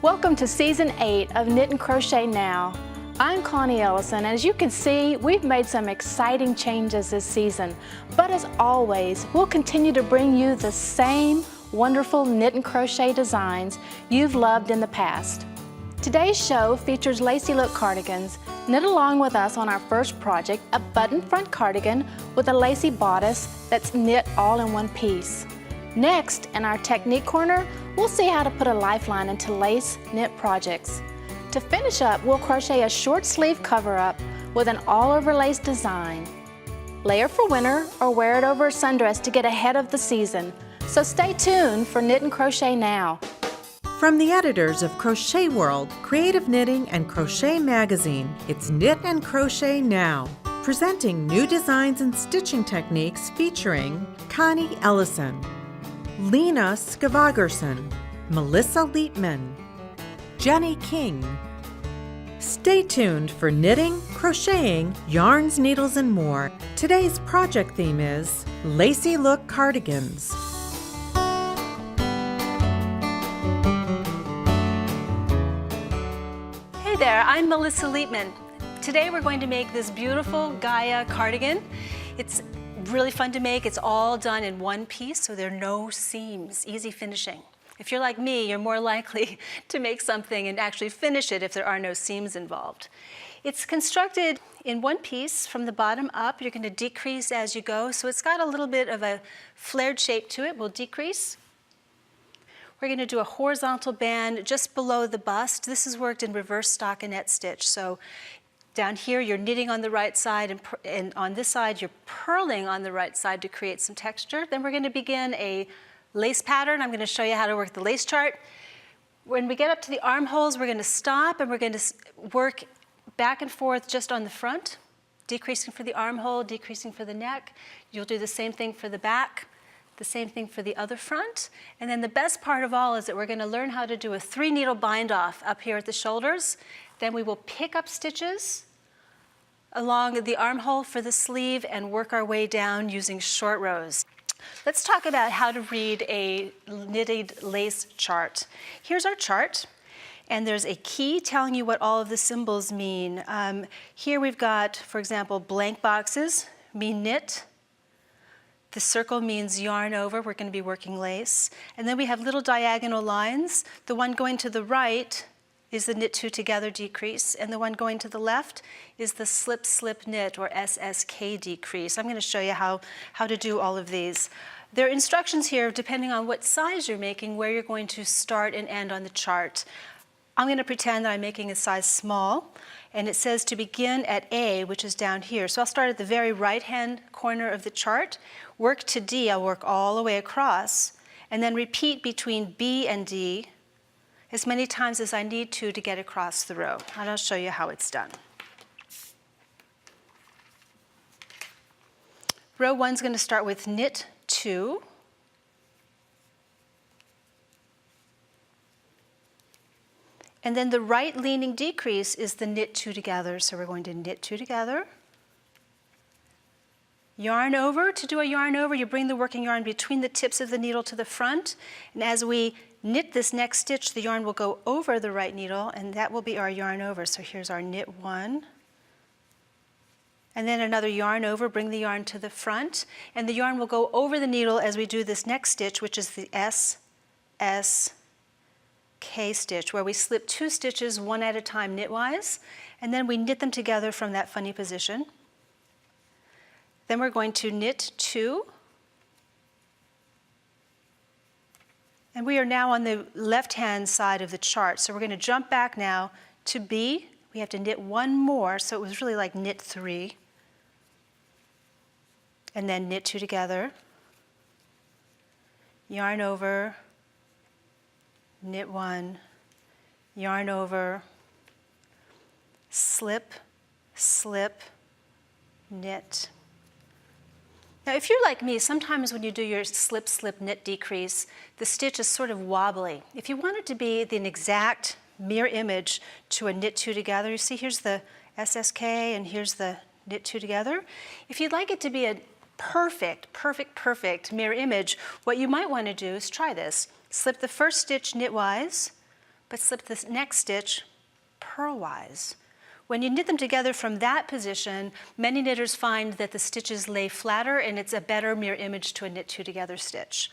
Welcome to Season 8 of Knit and Crochet Now. I'm Connie Ellison, and as you can see, we've made some exciting changes this season. But as always, we'll continue to bring you the same wonderful knit and crochet designs you've loved in the past. Today's show features lacy look cardigans. Knit along with us on our first project, a button front cardigan with a lacy bodice that's knit all in one piece. Next, in our technique corner, we'll see how to put a lifeline into lace knit projects. To finish up, we'll crochet a short sleeve cover-up with an all-over lace design. Layer for winter or wear it over a sundress to get ahead of the season. So stay tuned for Knit and Crochet Now. From the editors of Crochet World, Creative Knitting and Crochet Magazine, it's Knit and Crochet Now, presenting new designs and stitching techniques featuring Connie Ellison, Lena Skavagerson, Melissa Leitman, Jenny King. Stay tuned for knitting, crocheting, yarns, needles, and more. Today's project theme is Lacy Look Cardigans. Hey there, I'm Melissa Leitman. Today we're going to make this beautiful Gaia cardigan. It's really fun to make. It's all done in one piece, so there are no seams, easy finishing. If you're like me, you're more likely to make something and actually finish it if there are no seams involved. It's constructed in one piece from the bottom up. You're going to decrease as you go, so it's got a little bit of a flared shape to it. We'll decrease. We're going to do a horizontal band just below the bust. This is worked in reverse stockinette stitch. So down here, you're knitting on the right side, and on this side, you're purling on the right side to create some texture. Then we're going to begin a lace pattern. I'm going to show you how to work the lace chart. When we get up to the armholes, we're going to stop, and we're going to work back and forth just on the front, decreasing for the armhole, decreasing for the neck. You'll do the same thing for the back, the same thing for the other front. And then the best part of all is that we're going to learn how to do a 3-needle bind off up here at the shoulders. Then we will pick up stitches along the armhole for the sleeve and work our way down using short rows. Let's talk about how to read a knitted lace chart. Here's our chart, and there's a key telling you what all of the symbols mean. Here we've got, for example, blank boxes mean knit. The circle means yarn over. We're going to be working lace. And then we have little diagonal lines. The one going to the right is the knit two together decrease, and the one going to the left is the slip slip knit, or SSK decrease. I'm going to show you how to do all of these. There are instructions here depending on what size you're making, where you're going to start and end on the chart. I'm going to pretend that I'm making a size small, and it says to begin at A, which is down here. So I'll start at the very right-hand corner of the chart, work to D. I'll work all the way across, and then repeat between B and D as many times as I need to get across the row. And I'll show you how it's done. Row 1 is going to start with knit 2. And then the right leaning decrease is the knit 2 together. So we're going to knit 2 together. Yarn over. To do a yarn over, you bring the working yarn between the tips of the needle to the front. And as we knit this next stitch, the yarn will go over the right needle, and that will be our yarn over. So here's our knit 1. And then another yarn over, bring the yarn to the front, and the yarn will go over the needle as we do this next stitch, which is the SSK stitch, where we slip 2 stitches one at a time knitwise, and then we knit them together from that funny position. Then we're going to knit 2. And we are now on the left-hand side of the chart. So we're going to jump back now to B. We have to knit 1 more, so it was really like knit 3. And then knit 2 together. Yarn over, knit 1, yarn over, slip, slip, knit. Now, if you're like me, sometimes when you do your slip, slip, knit decrease, the stitch is sort of wobbly. If you want it to be an exact mirror image to a knit 2 together, you see here's the SSK and here's the knit 2 together. If you'd like it to be a perfect mirror image, what you might want to do is try this. Slip the first stitch knitwise, but slip the next stitch purlwise. When you knit them together from that position, many knitters find that the stitches lay flatter and it's a better mirror image to a knit two together stitch.